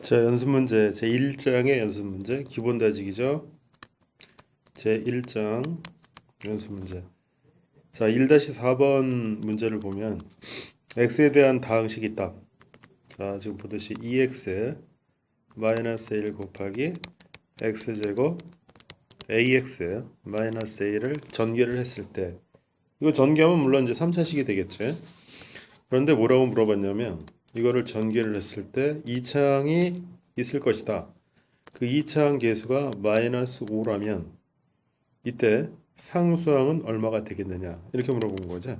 자, 연습 문제 제1장의 연습 문제 기본 다지기죠. 제1장 연습 문제. 자, 1-4번 문제를 보면 x에 대한 다항식이 있다. 자, 지금 보듯이 2x 마이너스 1 곱하기 x제곱 ax 마이너스 a를 전개를 했을 때 이거 전개하면 물론 이제 3차식이 되겠지. 그런데 뭐라고 물어봤냐면 이거를 전개를 했을 때 2차항이 있을 것이다. 그 2차항 계수가 마이너스 5라면 이때 상수항은 얼마가 되겠느냐 이렇게 물어본 거죠.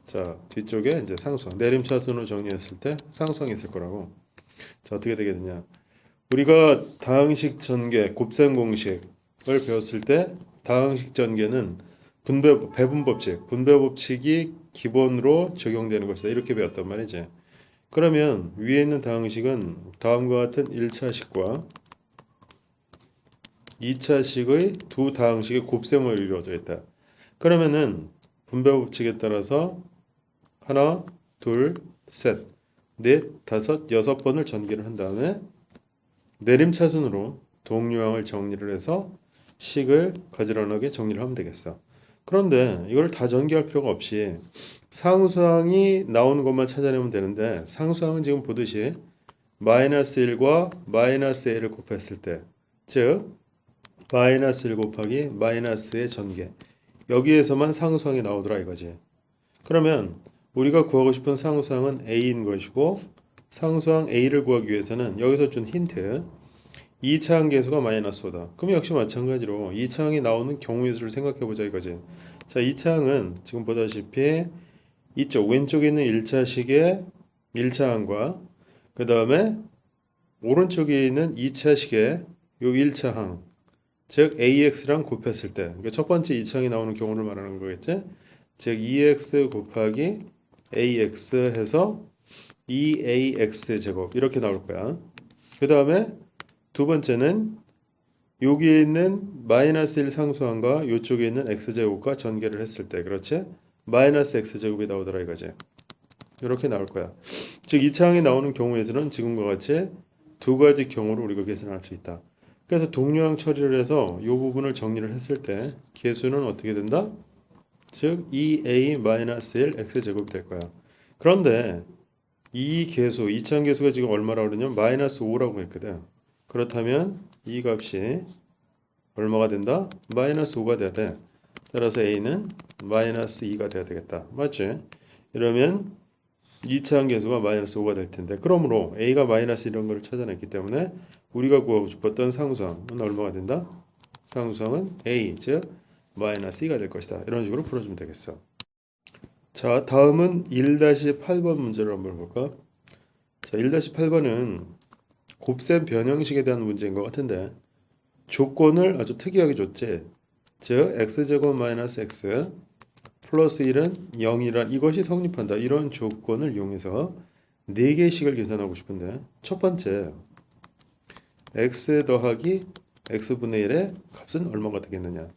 자, 뒤쪽에 이제 상수항 내림차순으로 정리했을 때 상수항이 있을 거라고. 자, 어떻게 되겠느냐, 우리가 다항식 전개 곱셈 공식을 배웠을 때 다항식 전개는 배분 법칙이 기본으로 적용되는 것이다 이렇게 배웠단 말이지. 그러면 위에 있는 다항식은 다음과 같은 1차식과 2차식의 두 다항식의 곱셈으로 이루어져 있다. 그러면은 분배 법칙에 따라서 하나, 둘, 셋, 넷, 다섯, 여섯 번을 전개를 한 다음에 내림차순으로 동류항을 정리를 해서 식을 가지런하게 정리를 하면 되겠어. 그런데 이걸 다 전개할 필요가 없이 상수항이 나오는 것만 찾아내면 되는데, 상수항은 지금 보듯이 마이너스 1과 마이너스 a를 곱했을 때, 즉 마이너스 1 곱하기 마이너스의 전개, 여기에서만 상수항이 나오더라 이거지. 그러면 우리가 구하고 싶은 상수항은 a인 것이고, 상수항 a를 구하기 위해서는 여기서 준 힌트 2차항 계수가 마이너스 5다. 그럼 역시 마찬가지로 2차항이 나오는 경우의 수를 생각해 보자 이거지. 자, 2차항은 지금 보다시피 이쪽 왼쪽에 있는 1차식의 1차항과 그 다음에 오른쪽에 있는 2차식의 요 1차항, 즉 AX랑 곱했을 때, 그러니까 첫 번째 2차항이 나오는 경우를 말하는 거겠지. 즉 2X 곱하기 AX 해서 2AX 제곱 이렇게 나올 거야. 그 다음에 두 번째는 여기에 있는 마이너스 1 상수항과 이쪽에 있는 x제곱과 전개를 했을 때, 그렇지? 마이너스 x제곱이 나오더라 이거지. 이렇게 나올 거야. 즉 2차항이 나오는 경우에서는 지금과 같이 두 가지 경우로 우리가 계산할 수 있다. 그래서 동류항 처리를 해서 이 부분을 정리를 했을 때 계수는 어떻게 된다? 즉 2a-1 x제곱이 될 거야. 그런데 이 계수, 2차항 계수가 지금 얼마라고 그러냐면 마이너스 5라고 했거든. 그렇다면 이 값이 얼마가 된다? 마이너스 5가 돼야 돼. 따라서 a는 마이너스 2가 돼야 되겠다. 맞지? 이러면 2차항 계수가 마이너스 5가 될 텐데, 그러므로 a가 마이너스 이런 걸 찾아냈기 때문에 우리가 구하고 싶었던 상수항은 얼마가 된다? 상수항은 a, 즉 마이너스 2가 될 것이다. 이런 식으로 풀어주면 되겠어. 자, 다음은 1-8번 문제를 한번 볼까? 자, 1-8번은 곱셈 변형식에 대한 문제인 것 같은데 조건을 아주 특이하게 줬지. 즉 x제곱 마이너스 x 플러스 1은 0이란 이것이 성립한다. 이런 조건을 이용해서 4개의 식을 계산하고 싶은데, 첫 번째 x 더하기 x분의 1의 값은 얼마가 되겠느냐.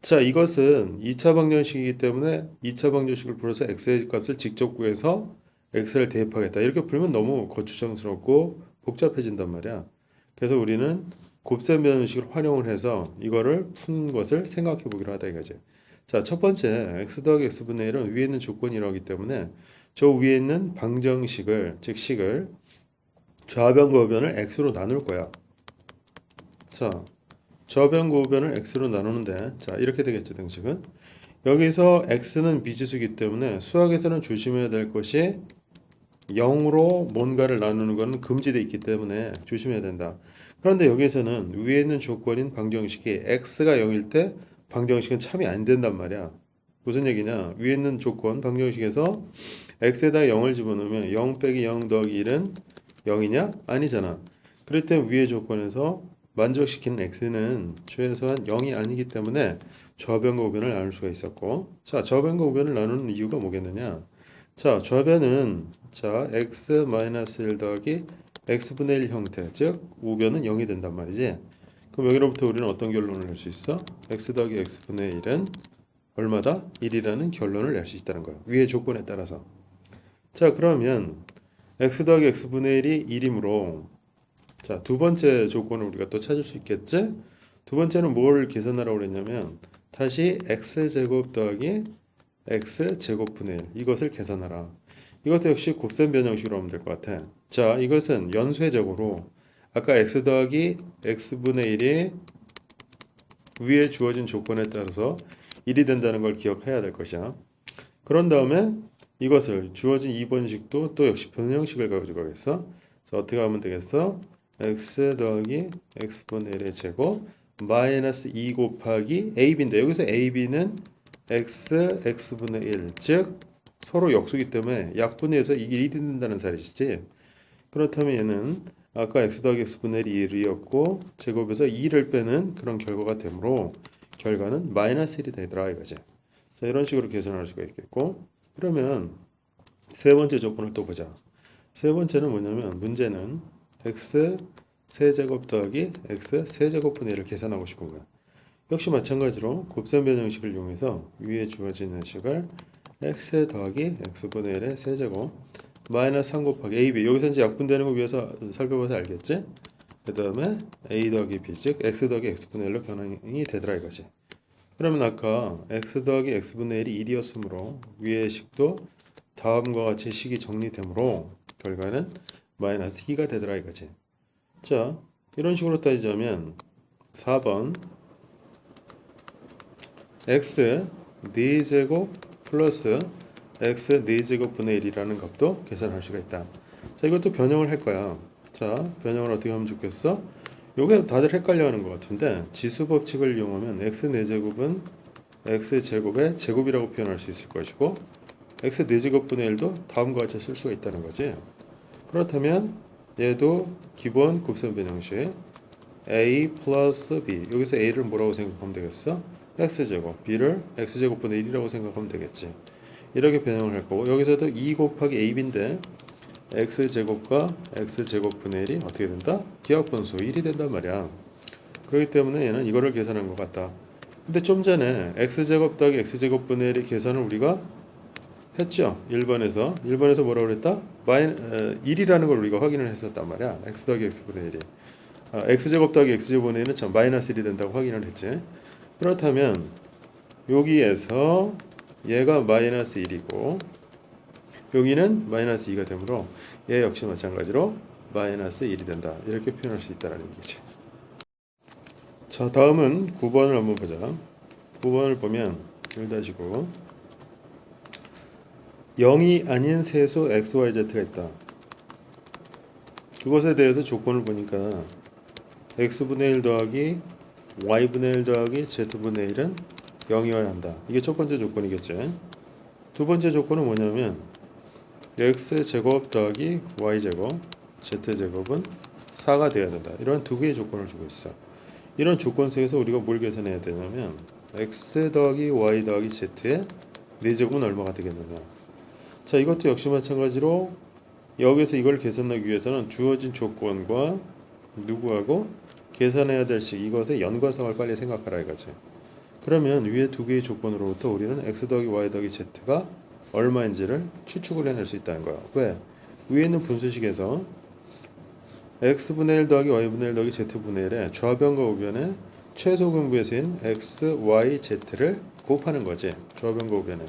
자, 이것은 2차 방정식이기 때문에 2차 방정식을 풀어서 x의 값을 직접 구해서 x를 대입하겠다. 이렇게 풀면 너무 거추장스럽고 복잡해진단 말이야. 그래서 우리는 곱셈 변형식을 활용을 해서 이거를 푸는 것을 생각해 보기로 하다 이거지. 자, 첫 번째 x 더하기 x분의 1은 위에 있는 조건이라기 때문에 저 위에 있는 방정식을, 즉 식을 좌변과 우변을 x로 나눌 거야. 자, 좌변과 우변을 x로 나누는데, 자, 이렇게 되겠지 등식은. 여기서 x는 미지수이기 때문에 수학에서는 조심해야 될 것이 0으로 뭔가를 나누는 것은 금지되어 있기 때문에 조심해야 된다. 그런데 여기서는 위에 있는 조건인 방정식이 x가 0일 때 방정식은 참이 안 된단 말이야. 무슨 얘기냐? 위에 있는 조건 방정식에서 x에다 0을 집어넣으면 0 빼기 0 더하기 1은 0이냐? 아니잖아. 그럴 때 위의 조건에서 만족시키는 x는 최소한 0이 아니기 때문에 좌변과 우변을 나눌 수가 있었고, 자, 좌변과 우변을 나누는 이유가 뭐겠느냐? 자, 좌변은 자 x-1 더하기 x분의 1 형태, 즉 우변은 0이 된단 말이지. 그럼 여기로부터 우리는 어떤 결론을 낼 수 있어? x 더하기 x분의 1은 얼마다? 1이라는 결론을 낼 수 있다는 거야. 위의 조건에 따라서. 자, 그러면 x 더하기 x분의 1이 1이므로 자, 두 번째 조건을 우리가 또 찾을 수 있겠지? 두 번째는 뭘 계산하라고 그랬냐면 다시 x제곱 더하기 x제곱분의 1 이것을 계산하라. 이것도 역시 곱셈 변형식으로 하면 될 것 같아. 자, 이것은 연쇄적으로 아까 x 더하기 x분의 1이 위에 주어진 조건에 따라서 1이 된다는 걸 기억해야 될 것이야. 그런 다음에 이것을 주어진 2번식도 또 역시 변형식을 가지고 가겠어. 자, 어떻게 하면 되겠어? x 더하기 x분의 1의 제곱 마이너스 2 곱하기 ab인데 여기서 ab는 x분의 1, 즉 서로 역수기 때문에 약분해서 이게 1이 된다는 사실이지. 그렇다면 얘는 아까 x 더하기 x분의 1이었고 제곱에서 2를 빼는 그런 결과가 되므로 결과는 마이너스 1이 되더라 이거지. 자, 이런 식으로 계산할 수가 있겠고, 그러면 세 번째 조건을 또 보자. 세 번째는 뭐냐면 문제는 x 세제곱 더하기 x 세제곱분의 1을 계산하고 싶은 거야. 역시 마찬가지로 곱셈 변형식을 이용해서 위에 주어지는 식을 x 더하기 x분의 1의 세제곱 마이너스 3 곱하기 ab, 여기서 이제 약분되는 거 위해서 살펴봐서 알겠지? 그 다음에 a 더하기 b, 즉 x 더하기 x분의 1로 변형이 되더라 이거지. 그러면 아까 x 더하기 x분의 1이 1이었으므로 위의 식도 다음과 같이 식이 정리되므로 결과는 마이너스 2가 되더라 이거지. 자, 이런 식으로 따지자면 4번 x 4제곱 플러스 x 4제곱분의 1이라는 값도 계산할 수가 있다. 자, 이것도 변형을 할 거야. 자, 변형을 어떻게 하면 좋겠어? 요게 다들 헷갈려하는 것 같은데 지수 법칙을 이용하면 x 4제곱은 x 제곱의 제곱이라고 표현할 수 있을 것이고 x 4제곱분의 1도 다음과 같이 쓸 수가 있다는 거지. 그렇다면 얘도 기본 곱셈 변형식 a 플러스 b, 여기서 a를 뭐라고 생각하면 되겠어? x제곱, b를 x제곱분의 1이라고 생각하면 되겠지. 이렇게 변형을 할 거고 여기서도 2 곱하기 ab인데 x제곱과 x제곱분의 1이 어떻게 된다? 기하분수 1이 된단 말이야. 그렇기 때문에 얘는 이거를 계산한 것 같다. 근데 좀 전에 x제곱 더하기 x제곱분의 1의 계산을 우리가 했죠. 1번에서 뭐라고 그랬다? 1이라는 걸 우리가 확인을 했었단 말이야. x 더하기 x분의 1이 x제곱 더하기 x제곱분의 1은 참 마이너스 1이 된다고 확인을 했지. 그렇다면 여기에서 얘가 마이너스 1이고 여기는 마이너스 2가 되므로 얘 역시 마찬가지로 마이너스 1이 된다. 이렇게 표현할 수 있다는 얘기지. 자, 다음은 9번을 한번 보자. 9번을 보면 1-9 0이 아닌 세수 xyz가 있다. 그것에 대해서 조건을 보니까 x분의 1 더하기 y분의 1 더하기 z분의 1은 0이어야 한다. 이게 첫 번째 조건이겠지. 두 번째 조건은 뭐냐면 x제곱 더하기 y제곱 z제곱은 4가 되어야 된다. 이런 두 개의 조건을 주고 있어. 이런 조건 속에서 우리가 뭘 계산해야 되냐면 x 더하기 y 더하기 z의 4제곱은 얼마가 되겠느냐. 자, 이것도 역시 마찬가지로 여기서 이걸 계산하기 위해서는 주어진 조건과 누구하고 계산해야 될 식, 이것의 연관성을 빨리 생각하라 이거지. 그러면 위에 두 개의 조건으로부터 우리는 x 더하기 y 더하기 z가 얼마인지를 추측을 해낼 수 있다는 거야. 왜? 위에 있는 분수식에서 x분의 1 더하기 y분의 1 더하기 z분의 1의 좌변과 우변의 최소 분배수인 x, y, z를 곱하는 거지. 좌변과 우변에.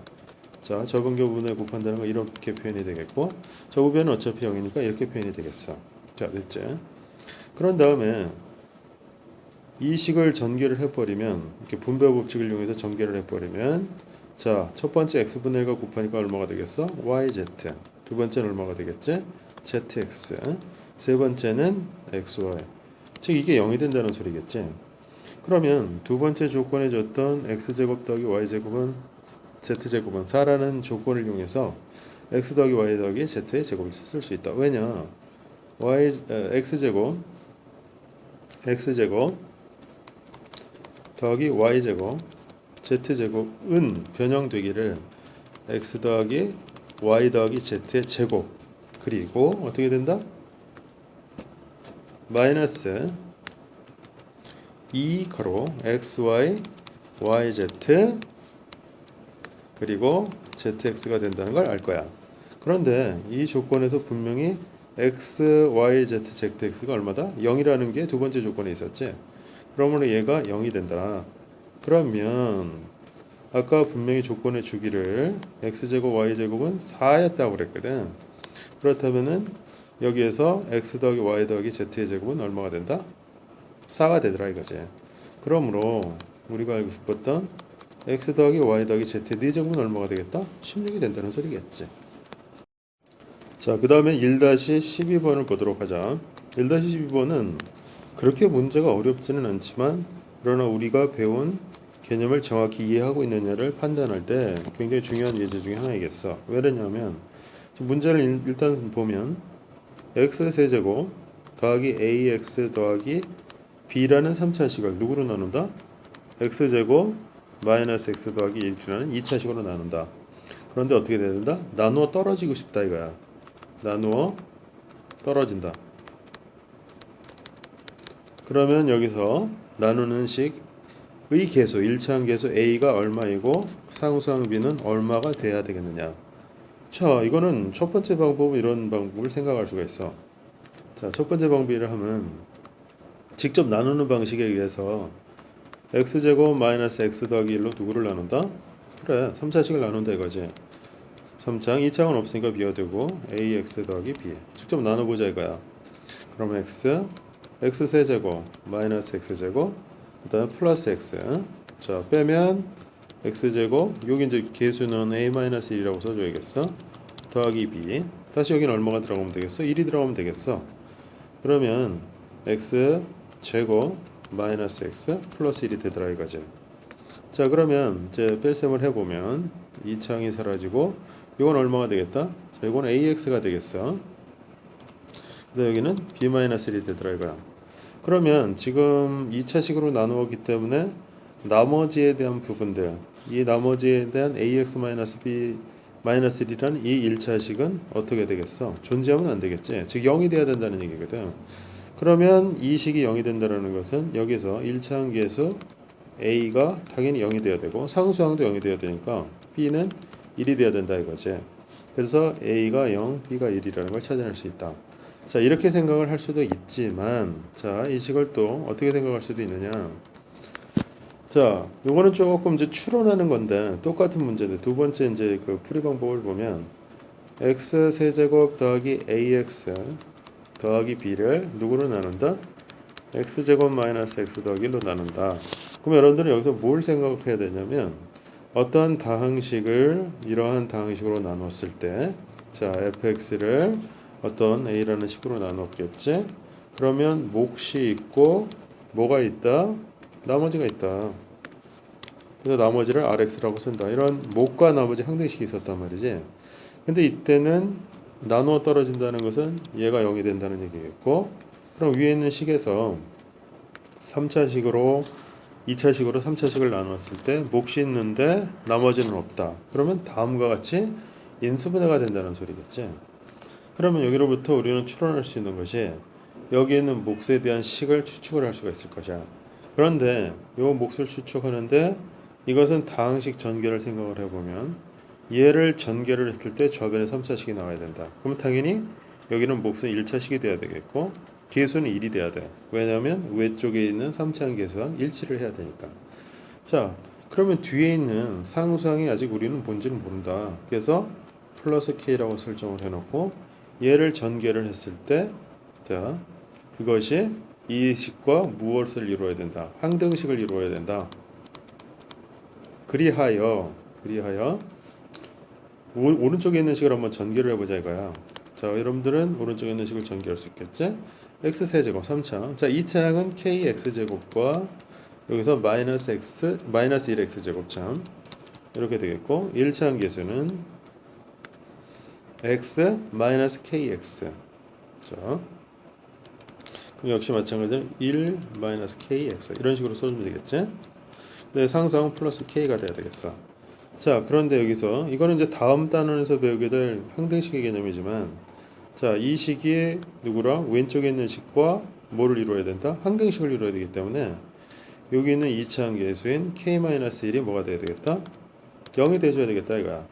자, 저변과 우변에 곱한다는 건 이렇게 표현이 되겠고 저 우변은 어차피 0이니까 이렇게 표현이 되겠어. 자, 됐지? 그런 다음에 이 식을 전개를 해버리면 이렇게 분배 법칙을 이용해서 전개를 해버리면 자, 첫 번째 x분의 1과 곱하니까 얼마가 되겠어? yz. 두 번째는 얼마가 되겠지? zx. 세 번째는 xy. 즉 이게 0이 된다는 소리겠지. 그러면 두 번째 조건에 줬던 x제곱 더하기 y제곱은 z제곱은 4라는 조건을 이용해서 x 더하기 y 더하기 z의 제곱을 쓸 수 있다. 왜냐? x제곱 더하기 y제곱 z제곱은 변형되기를 x 더하기 y 더하기 z의 제곱 그리고 어떻게 된다? 마이너스 2 가로 xy yz 그리고 zx가 된다는 걸 알 거야. 그런데 이 조건에서 분명히 x, y, z, zx가 얼마다? 0이라는 게 두 번째 조건에 있었지. 그러므로 얘가 0이 된다. 그러면 아까 분명히 조건의 주기를 x제곱, y제곱은 4였다고 그랬거든. 그렇다면은 여기에서 x 더하기 y 더하기 z의 제곱은 얼마가 된다? 4가 되더라 이거지. 그러므로 우리가 알고 싶었던 x 더하기 y 더하기 z의 4제곱은 얼마가 되겠다? 16이 된다는 소리겠지. 자, 그 다음에 1-12번을 보도록 하자. 1-12번은 그렇게 문제가 어렵지는 않지만 그러나 우리가 배운 개념을 정확히 이해하고 있느냐를 판단할 때 굉장히 중요한 예제 중에 하나이겠어. 왜냐하면 문제를 일단 보면 x 세제곱 더하기 ax 더하기 b라는 3차식을 누구로 나눈다? x제곱 마이너스 x 더하기 1이라는 2차식으로 나눈다. 그런데 어떻게 돼야 된다? 나누어 떨어지고 싶다 이거야. 나누어 떨어진다. 그러면 여기서 나누는 식의 개수, 1차항 개수 a가 얼마이고 상수항 b는 얼마가 돼야 되겠느냐. 자, 이거는 첫 번째 방법 이런 방법을 생각할 수가 있어. 자, 첫 번째 방법이라 하면 직접 나누는 방식에 의해서 x제곱 마이너스 x 더하기 1로 누구를 나눈다? 그래, 3차식을 나눈다 이거지. 3차항, 2차항은 없으니까 비워두고 ax 더하기 b 직접 나눠보자 이거야. 그럼 x 세제곱 마이너스 x제곱 그 다음에 플러스 x. 자, 빼면 x제곱 여기 이제 개수는 a-1이라고 써줘야겠어. 더하기 b 다시 여기는 얼마가 들어가면 되겠어? 1이 들어가면 되겠어. 그러면 x제곱 마이너스 x 플러스 1이 되더라 이거지. 자, 그러면 이제 뺄셈을 해보면 2차항이 사라지고 이건 얼마가 되겠다? 자, 이건 ax가 되겠어. 근데 여기는 b-1이 되더라 이거야. 그러면 지금 2차식으로 나누었기 때문에 나머지에 대한 부분들, 이 나머지에 대한 ax-b-1이라는 이 1차식은 어떻게 되겠어? 존재하면 안 되겠지. 즉 0이 돼야 된다는 얘기거든. 그러면 이 식이 0이 된다는 것은 여기서 1차항 계수 a가 당연히 0이 돼야 되고 상수항도 0이 돼야 되니까 b는 1이 돼야 된다 이거지. 그래서 a가 0, b가 1이라는 걸 찾아낼 수 있다. 자, 이렇게 생각을 할 수도 있지만, 자, 이 식을 또 어떻게 생각할 수도 있느냐. 자, 요거는 조금 이제 추론하는 건데 똑같은 문제인데 두 번째 이제 그 풀이 방법을 보면 x 세제곱 더하기 ax 더하기 b를 누구로 나눈다? x제곱 마이너스 x 더하기 1로 나눈다. 그럼 여러분들은 여기서 뭘 생각해야 되냐면 어떠한 다항식을 이러한 다항식으로 나눴을 때 자, fx를 어떤 a라는 식으로 나눴겠지? 그러면 몫이 있고 뭐가 있다? 나머지가 있다. 그래서 나머지를 rx라고 쓴다. 이런 몫과 나머지 항등식이 있었단 말이지. 근데 이때는 나누어 떨어진다는 것은 얘가 0이 된다는 얘기겠고, 그럼 위에 있는 식에서 3차식으로 2차식으로 3차식을 나눴을 때 몫이 있는데 나머지는 없다. 그러면 다음과 같이 인수분해가 된다는 소리겠지. 그러면 여기로부터 우리는 추론할 수 있는 것이 여기 있는 몫에 대한 식을 추측을 할 수가 있을 것이야. 그런데 이 몫을 추측하는데 이것은 다항식 전개를 생각을 해보면 얘를 전개를 했을 때 좌변에 3차식이 나와야 된다. 그럼 당연히 여기는 몫은 1차식이 돼야 되겠고 계수는 1이 돼야 돼. 왜냐하면 외쪽에 있는 3차항 계수랑 일치를 해야 되니까. 자, 그러면 뒤에 있는 상수항이 아직 우리는 뭔지는 모른다. 그래서 플러스 k라고 설정을 해놓고 얘를 전개를 했을 때 자, 그것이 이 식과 무엇을 이루어야 된다? 항등식을 이루어야 된다. 그리하여 오른쪽에 있는 식을 한번 전개를 해보자 이거야. 자, 여러분들은 오른쪽에 있는 식을 전개할 수 있겠지? x 세제곱 3차항. 자, 2차항은 kx 제곱과 여기서 마이너스 1x 제곱참 이렇게 되겠고 1차항 계수는 x 마이너스 kx. 자, 그럼 역시 마찬가지로 1 마이너스 kx 이런 식으로 써주면 되겠지? 네, 상수항은 플러스 k가 돼야 되겠어. 자, 그런데 여기서 이거는 이제 다음 단원에서 배우게 될 항등식의 개념이지만 자, 이 식이 누구랑 왼쪽에 있는 식과 뭐를 이루어야 된다? 항등식을 이루어야 되기 때문에 여기 있는 2차항 계수인 k-1이 뭐가 돼야 되겠다? 0이 돼줘야 되겠다 이거야.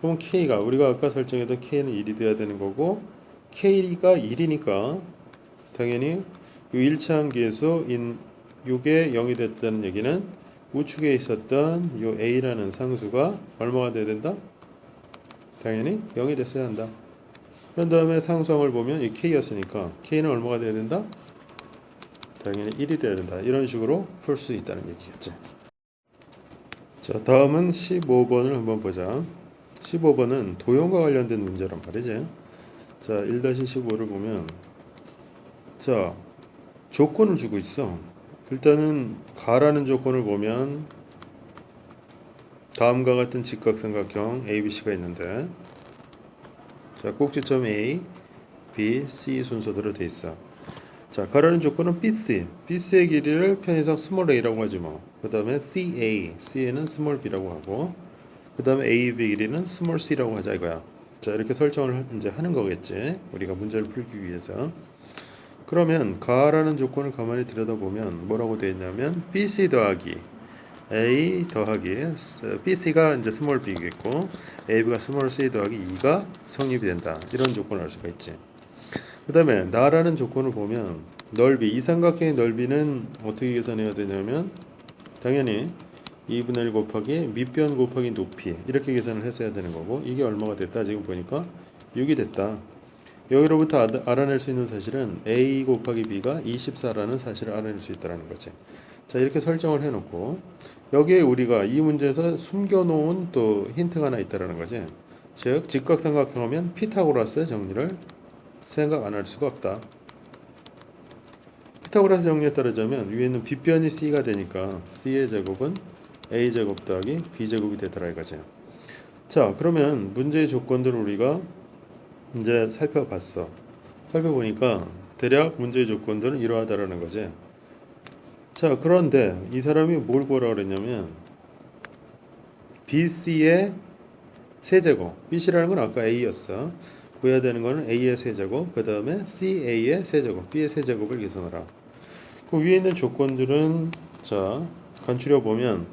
그럼 k가 우리가 아까 설정했던 k는 1이 돼야 되는 거고 K가 1이니까 당연히 이 1차 함수인 요게 0이 됐다는 얘기는 우측에 있었던 요 A라는 상수가 얼마가 돼야 된다? 당연히 0이 됐어야 한다. 그런 다음에 상수항을 보면 이 K였으니까 K는 얼마가 돼야 된다? 당연히 1이 돼야 된다. 이런 식으로 풀 수 있다는 얘기겠지. 자, 다음은 15번을 한번 보자. 15번은 도형과 관련된 문제란 말이지. 자, 1-15를 보면 자, 조건을 주고 있어. 일단은 가라는 조건을 보면 다음과 같은 직각삼각형 ABC가 있는데 자, 꼭지점 A, B, C 순서대로 돼 있어. 자, 가라는 조건은 BC, BC의 길이를 편의상 스몰 a라고 하지 뭐. 그 다음에 CA, CA는 스몰 b라고 하고, 그 다음에 AB 길이는 스몰 c라고 하자 이거야. 자, 이렇게 설정을 이제 하는 거겠지. 우리가 문제를 풀기 위해서. 그러면 가라는 조건을 가만히 들여다보면 뭐라고 되어 있냐면 BC 더하기 A 더하기 BC가 이제 스몰 b겠고 AB가 스몰 c 더하기 2가 성립이 된다. 이런 조건을 알 수가 있지. 그 다음에 나라는 조건을 보면 넓이, 이 삼각형의 넓이는 어떻게 계산해야 되냐면 당연히 2분의 1 곱하기 밑변 곱하기 높이 이렇게 계산을 했어야 되는 거고 이게 얼마가 됐다? 지금 보니까 6이 됐다. 여기로부터 알아낼 수 있는 사실은 A 곱하기 B가 24라는 사실을 알아낼 수 있다는 거지. 자, 이렇게 설정을 해놓고 여기에 우리가 이 문제에서 숨겨놓은 또 힌트가 하나 있다는 거지. 즉 직각삼각형 하면 피타고라스 정리를 생각 안 할 수가 없다. 피타고라스 정리에 따르자면 위에 있는 빗변이 C가 되니까 C의 제곱은 A제곱 더하기 B제곱이 되더라 이거지. 자, 그러면 문제의 조건들을 우리가 이제 살펴봤어. 살펴보니까 대략 문제의 조건들은 이러하다라는 거지. 자, 그런데 이 사람이 뭘 구하라고 그랬냐면 BC의 세제곱, BC라는 건 아까 A였어. 구해야 되는 거는 A의 세제곱, 그 다음에 CA의 세제곱, B의 세제곱을 계산하라. 그 위에 있는 조건들은 자 간추려 보면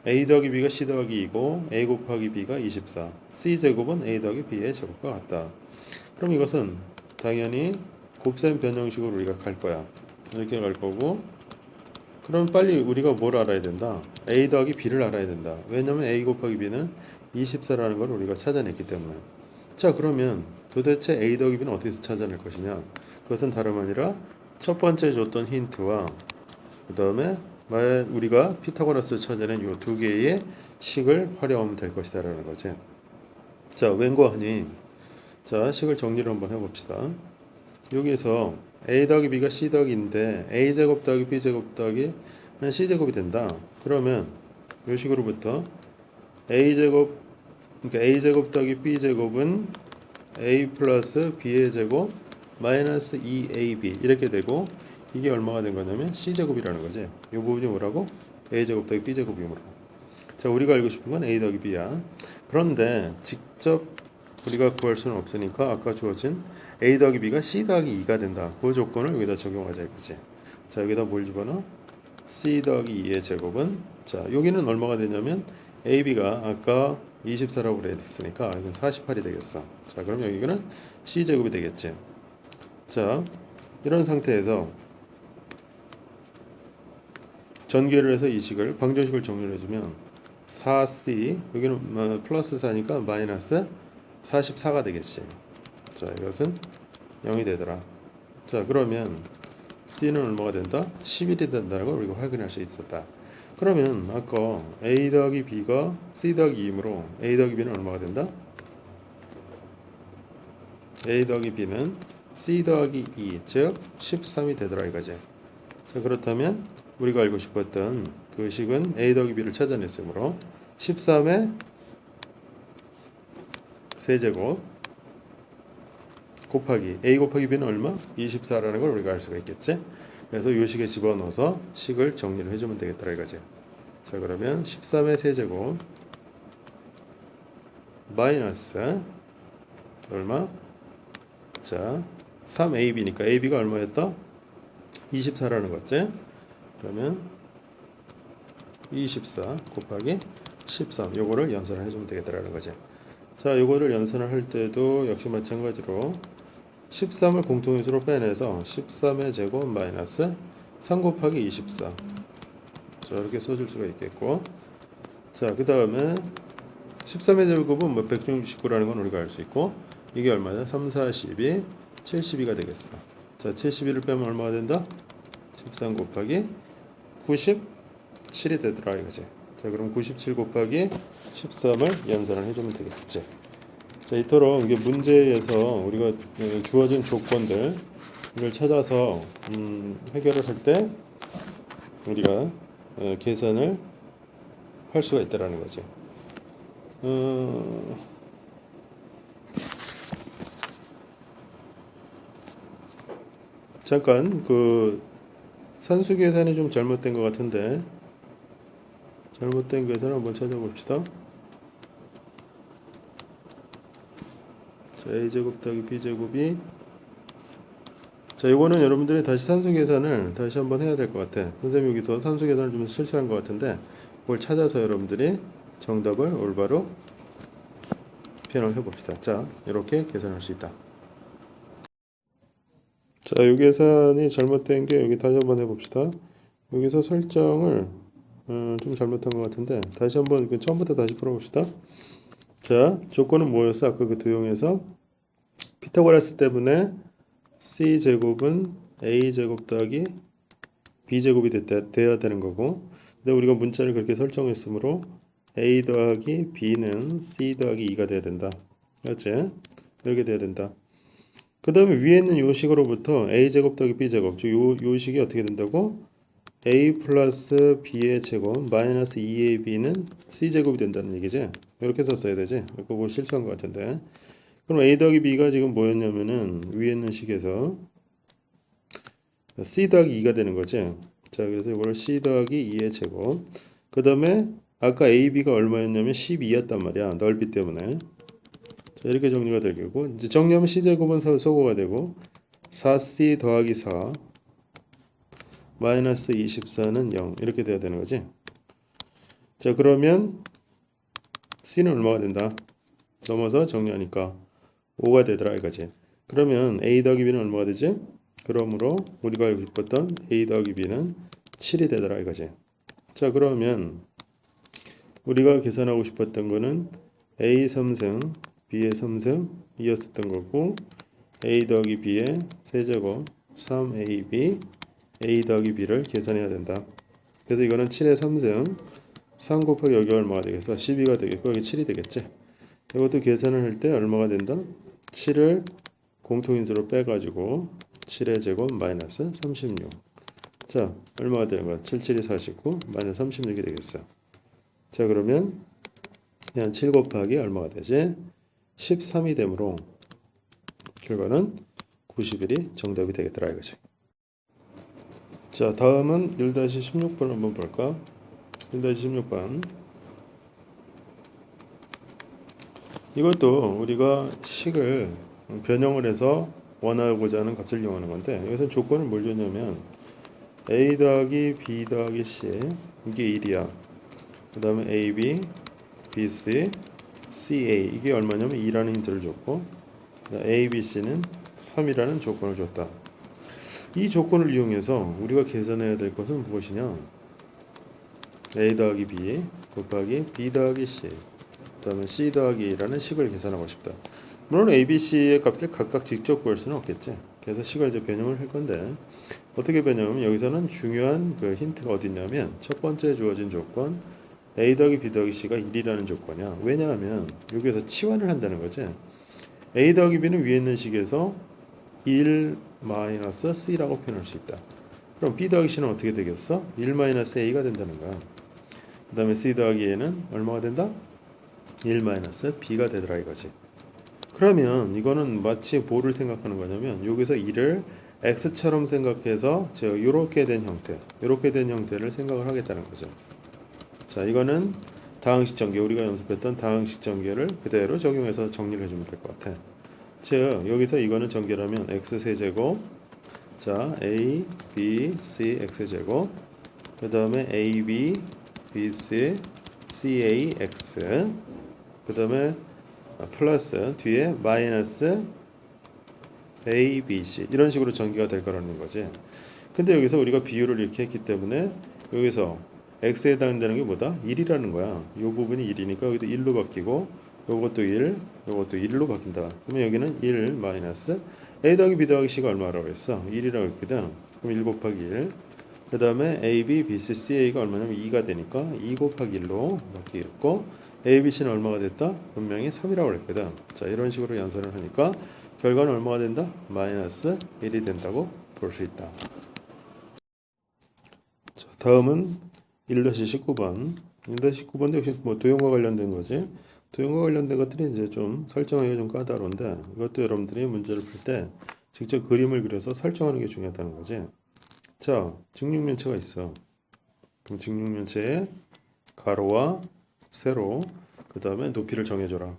A 더하기 B가 C 더하기 2고 A 곱하기 B가 24, C 제곱은 A 더하기 B의 제곱과 같다. 그럼 이것은 당연히 곱셈 변형식으로 우리가 갈 거야. 이렇게 갈 거고 그럼 빨리 우리가 뭘 알아야 된다? A 더하기 B를 알아야 된다. 왜냐면 A 곱하기 B는 24라는 걸 우리가 찾아냈기 때문에. 자, 그러면 도대체 A 더하기 B는 어떻게 찾아낼 것이냐? 그것은 다름 아니라 첫 번째 줬던 힌트와 그 다음에 우리가 피타고라스 찾아낸 이 두 개의 식을 활용하면 될 것이다 라는 거지. 자, 웬과 하니 자, 식을 정리를 한번 해봅시다. 여기서 A 더하기 B가 C 더하기인데 A제곱 더하기 B제곱 더하기 C제곱이 된다. 그러면 이 식으로부터 A제곱 그러니까 A제곱 더하기 B제곱은 A 플러스 B의 제곱 마이너스 2AB 이렇게 되고 이게 얼마가 된 거냐면 C제곱이라는 거지. 이 부분이 뭐라고? A제곱 더하기 B제곱이 뭐라고. 자, 우리가 알고 싶은 건 A 더하기 B야. 그런데 직접 우리가 구할 수는 없으니까 아까 주어진 A 더하기 B가 C 더하기 2가 된다. 그 조건을 여기다 적용하자 이거지. 자, 여기다 뭘 집어넣어? C 더하기 2의 제곱은 자, 여기는 얼마가 되냐면 AB가 아까 24라고 그랬으니까 이건 48이 되겠어. 자, 그럼 여기는 C제곱이 되겠지. 자, 이런 상태에서 전개를 해서 이 식을 방정식을 정리를 해주면 4C 여기는 플러스 4니까 마이너스 44가 되겠지. 자, 이것은 0이 되더라. 자, 그러면 C는 얼마가 된다? 11이 된다는 걸 우리가 확인할 수 있었다. 그러면 아까 A 더하기 B가 C 더하기 2이므로 A 더하기 B는 얼마가 된다? A 더하기 B는 C 더하기 2, 즉 13이 되더라 이거지. 자, 그렇다면 우리가 알고 싶었던 그 식은 A 더하기 B를 찾아냈으므로 13의 세제곱 곱하기 A 곱하기 B는 얼마? 24라는 걸 우리가 알 수가 있겠지. 그래서 이 식에 집어넣어서 식을 정리를 해주면 되겠더라 이거지. 자, 그러면 13의 세제곱 마이너스 얼마? 자, 3AB니까 AB가 얼마였다? 24라는 거지. 그러면 24 곱하기 13 요거를 연산을 해주면 되겠다라는 거지. 자, 요거를 연산을 할 때도 역시 마찬가지로 13을 공통인수로 빼내서 13의 제곱 마이너스 3 곱하기 24. 자, 이렇게 써줄 수가 있겠고, 자, 그 다음에 13의 제곱은 뭐 169라는 건 우리가 알 수 있고, 이게 얼마냐? 3, 4, 12, 72가 되겠어. 자, 72를 빼면 얼마가 된다? 13 곱하기 97이 되더라 이거지. 자, 그럼 97 곱하기 13을 연산을 해주면 되겠지. 자, 이토록 이게 문제에서 우리가 주어진 조건들을 찾아서 해결을 할 때 우리가 계산을 할 수가 있다라는 거지. 잠깐 그 산수 계산이 좀 잘못된 것 같은데, 잘못된 계산 한번 찾아봅시다. 자, a제곱 더하기 b제곱이, 자, 이거는 여러분들이 다시 산수 계산을 다시 한번 해야 될 것 같아. 선생님 여기서 산수 계산을 좀 실수한 것 같은데, 그걸 찾아서 여러분들이 정답을 올바로 표현을 해봅시다. 자, 이렇게 계산할 수 있다. 자, 이 계산이 잘못된 게 여기 다시 한번 해봅시다. 여기서 설정을 좀 잘못한 것 같은데, 다시 한번 처음부터 다시 풀어봅시다. 자, 조건은 뭐였어? 아까 그 도형에서 피타고라스 때문에 c제곱은 a제곱 더하기 b제곱이 돼야 되는 거고, 근데 우리가 문자를 그렇게 설정했으므로 a 더하기 b는 c 더하기 2가 돼야 된다. 맞지? 이렇게 돼야 된다. 그 다음에 위에 있는 요 식으로부터 a제곱 더하기 b제곱, 즉 요 식이 어떻게 된다고? a 플러스 b의 제곱 마이너스 2ab는 c제곱이 된다는 얘기지. 이렇게 썼어야 되지. 그거 실수한 것 같은데. 그럼 a 더하기 b가 지금 뭐였냐면은 위에 있는 식에서 c 더하기 2가 되는 거지. 자, 그래서 이걸 c 더하기 2의 제곱. 그 다음에 아까 ab가 얼마였냐면 12였단 말이야. 넓이 때문에. 자, 이렇게 정리가 되고, 이제 정리하면 c제곱은 소거가 되고 4c 더하기 4 마이너스 24는 0 이렇게 돼야 되는 거지. 자, 그러면 c는 얼마가 된다? 넘어서 정리하니까 5가 되더라 이거지. 그러면 a 더하기 b는 얼마가 되지? 그러므로 우리가 알고 싶었던 a 더하기 b는 7이 되더라 이거지. 자, 그러면 우리가 계산하고 싶었던 거는 a 3승 b의 3승이었었던 거고, a 더하기 b의 세제곱 3ab a 더하기 b를 계산해야 된다. 그래서 이거는 7의 3승 3 곱하기 여기 얼마가 되겠어? 12가 되겠고 여기 7이 되겠지. 이것도 계산을 할 때 얼마가 된다? 7을 공통인수로 빼가지고 7의 제곱 마이너스 36. 자, 얼마가 되는 거야? 7, 7이 49 마이너스 36이 되겠어. 자, 그러면 그냥 7 곱하기 얼마가 되지? 13이 되므로 결과는 91이 정답이 되겠더라 이거지. 자, 다음은 1-16번 한번 볼까? 1-16번. 이것도 우리가 식을 변형을 해서 원하고자 하는 값을 이용하는 건데, 여기서 조건을 뭘 줬냐면 a 더하기 b 더하기 c 이게 1이야. 그 다음에 ab, bc, ca 이게 얼마냐면 2라는 힌트를 줬고, a, b, c는 3이라는 조건을 줬다. 이 조건을 이용해서 우리가 계산해야 될 것은 무엇이냐? a 더하기 b 곱하기 b 더하기 c 그 다음에 c 더하기 2라는 식을 계산하고 싶다. 물론 a, b, c의 값을 각각 직접 구할 수는 없겠지. 그래서 식을 이제 변형을 할 건데, 어떻게 변형하면 여기서는 중요한 그 힌트가 어디 있냐면 첫 번째 주어진 조건 a 더하기 b 더하기 c가 1이라는 조건이야. 왜냐하면 여기에서 치환을 한다는 거지. a 더하기 b는 위에 있는 식에서 1 마이너스 c라고 표현할 수 있다. 그럼 b 더하기 c는 어떻게 되겠어? 1 마이너스 a가 된다는 거야. 그 다음에 c 더하기 a는 얼마가 된다? 1 마이너스 b가 되더라 이거지. 그러면 이거는 마치 뭐를 생각하는 거냐면 여기서 1을 x처럼 생각해서 제가 이렇게 된 형태를 생각을 하겠다는 거죠. 자, 이거는 다항식 전개, 우리가 연습했던 다항식 전개를 그대로 적용해서 정리를 해주면 될 것 같아. 즉 여기서 이거는 전개라면 x 세제곱, 자 a, b, c x제곱, 그 다음에 a, b, b, c, c, a, x, 그 다음에 플러스 뒤에 마이너스 A, B, C 이런 식으로 전개가 될 거라는 거지. 근데 여기서 우리가 비율을 이렇게 했기 때문에 여기서 x에 해당되는 게 뭐다? 1이라는 거야. 이 부분이 1이니까 여기도 1로 바뀌고 요것도 1, 요것도 1로 바뀐다. 그러면 여기는 1 마이너스 a 더하기 b 더하기 c가 얼마라고 했어? 1이라고 했거든. 그럼 1 곱하기 1. 그 다음에 a, b, b, c, c, a가 얼마냐면 2가 되니까 2 곱하기 1로 바뀌겠고 a, b, c는 얼마가 됐다? 분명히 3이라고 했거든. 자, 이런 식으로 연산을 하니까 결과는 얼마가 된다? 마이너스 1이 된다고 볼 수 있다. 자, 다음은 1-19번. 1-19번도 역시 뭐 도형과 관련된 거지. 도형과 관련된 것들이 이제 좀 설정하기가 좀 까다로운데 이것도 여러분들이 문제를 풀 때 직접 그림을 그려서 설정하는 게 중요하다는 거지. 자, 직육면체가 있어. 그럼 직육면체의 가로와 세로 그 다음에 높이를 정해줘라.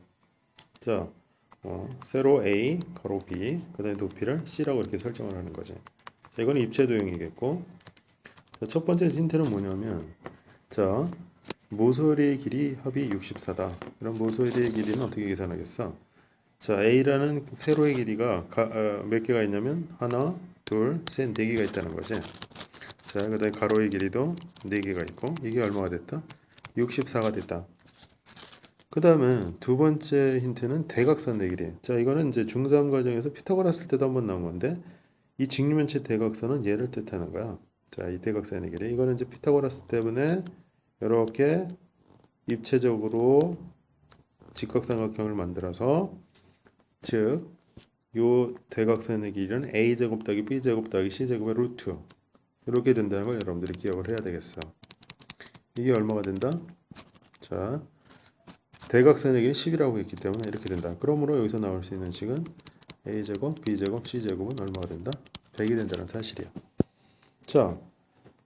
자, 세로 A, 가로 B, 그 다음에 높이를 C라고 이렇게 설정을 하는 거지. 자, 이건 입체 도형이겠고 자, 첫 번째 힌트는 뭐냐면 자, 모서리의 길이 합이 64다. 그럼 모서리의 길이는 어떻게 계산하겠어? 자, A라는 세로의 길이가 몇 개가 있냐면 하나, 둘, 셋, 네 개가 있다는 거지. 자, 그 다음에 가로의 길이도 네 개가 있고 이게 얼마가 됐다? 64가 됐다. 그 다음에 두 번째 힌트는 대각선의 길이. 자, 이거는 이제 중3 과정에서 피타고라스 때도 한번 나온 건데 이 직육면체 대각선은 얘를 뜻하는 거야. 자, 이 대각선의 길이. 이거는 이제 피타고라스 때문에 이렇게 입체적으로 직각삼각형을 만들어서 즉, 요 대각선의 길이는 a제곱 더하기 b제곱 더하기 c제곱의 루트 이렇게 된다는 걸 여러분들이 기억을 해야 되겠어. 이게 얼마가 된다? 자, 대각선의 길이 10이라고 했기 때문에 이렇게 된다. 그러므로 여기서 나올 수 있는 식은 a제곱, b제곱, c제곱은 얼마가 된다? 100이 된다는 사실이야. 자,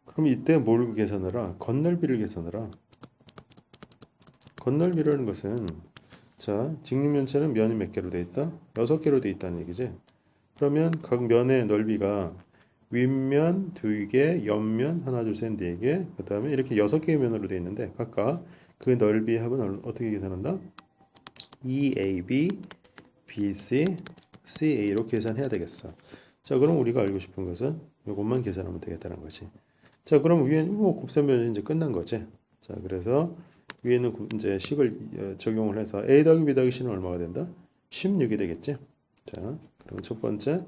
그럼 이때 뭘 계산하라? 건널비를 계산하라. 건널비라는 것은 자, 직육면체는 면이 몇 개로 돼 있다? 6개로 돼 있다는 얘기지. 그러면 각 면의 넓이가 윗면 2개, 옆면 하나, 둘, 셋, 4개, 그 다음에 이렇게 6개의 면으로 돼 있는데 각각 그 넓이의 합은 어떻게 계산한다? EAB, BC, CA로 계산해야 되겠어. 자, 그럼 우리가 알고 싶은 것은 이것만 계산하면 되겠다는 거지. 자, 그럼 위에는 뭐 곱셈변이 이제 끝난 거지. 자, 그래서 위에는 이제 식을 적용을 해서 A 더하기 B 더하기 C는 얼마가 된다? 16이 되겠지. 자, 그럼 첫 번째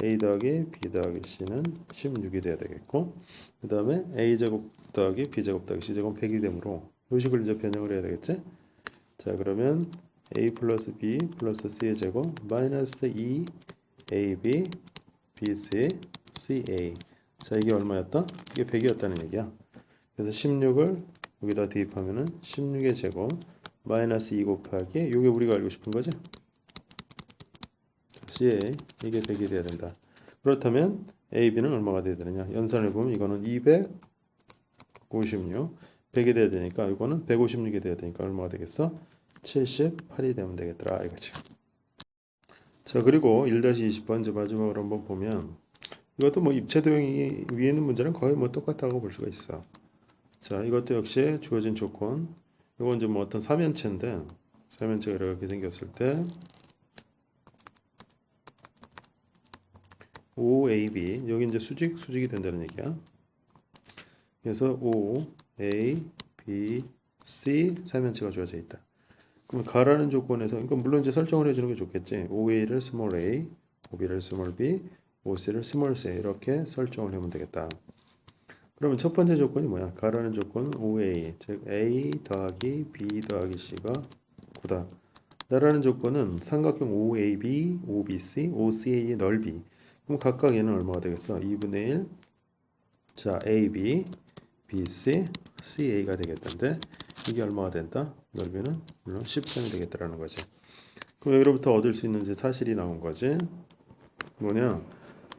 A 더하기 B 더하기 C는 16이 돼야 되겠고 그 다음에 A제곱 더하기 B제곱 더하기 C제곱 100이 되므로 이 식을 이제 변형을 해야 되겠지. 자, 그러면 A 플러스 B 플러스 C의 제곱 마이너스 2AB BC CA. 자, 이게 얼마였다? 이게 100이었다는 얘기야. 그래서 16을 여기다 대입하면은 16의 제곱 마이너스 2 곱하기 이게 우리가 알고 싶은 거지? CA 이게 100이 돼야 된다. 그렇다면 AB는 얼마가 돼야 되느냐? 연산을 보면 이거는 256 100이 돼야 되니까 이거는 156이 돼야 되니까 얼마가 되겠어? 78이 되면 되겠더라 이거지. 자, 그리고 1-20번 이제 마지막으로 한번 보면 이것도 뭐 입체 도형이 위에 있는 문제는 거의 뭐 똑같다고 볼 수가 있어. 자, 이것도 역시 주어진 조건. 이건 이제 뭐 어떤 삼면체인데 삼면체가 이렇게 생겼을 때 OAB 여기 이제 수직이 된다는 얘기야. 그래서 O, A, B, C 삼면체가 주어져 있다. 그럼 가라는 조건에서 그러니까 물론 이제 설정을 해주는 게 좋겠지. OA를 스몰 a, OB를 스몰 b, OC를 스몰 c 이렇게 설정을 하면 되겠다. 그러면 첫 번째 조건이 뭐야? 가라는 조건은 OA 즉 A 더하기 B 더하기 C가 9다. 나라는 조건은 삼각형 OAB, OBC, OCA의 넓이. 그럼 각각 얘는 얼마가 되겠어? 2분의 1. 자, AB, BC, CA가 되겠던데 이게 얼마가 된다? 넓이는 물론 13이 되겠다라는 거지. 그럼 여기로부터 얻을 수 있는 이제 사실이 나온 거지. 뭐냐?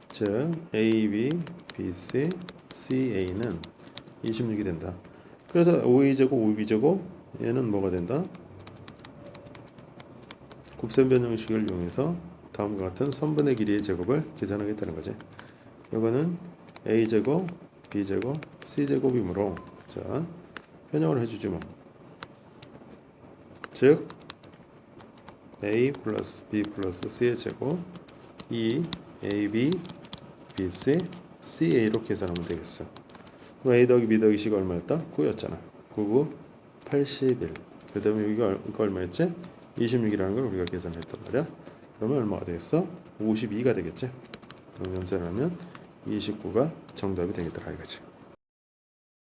즉 AB, BC, CA는 26이 된다. 그래서 OA제곱, OB제곱 얘는 뭐가 된다? 곱셈 변형식을 이용해서 다음과 같은 선분의 길이의 제곱을 계산하겠다는 거지. 이거는 A제곱, B제곱, C제곱이므로 자 변형을 해주지 뭐. 즉 A 플러스 B 플러스 C의 제곱 2 A, B, B, C, C, A로 계산하면 되겠어. 그럼 A 더하기 B 더하기 C가 얼마였다? 9였잖아. 9, 9, 81. 그 다음에 여기가 이거 얼마였지? 26이라는 걸 우리가 계산했단 말이야. 그러면 얼마가 되겠어? 52가 되겠지? 그럼 연산하면 29가 정답이 되겠더라 이거지.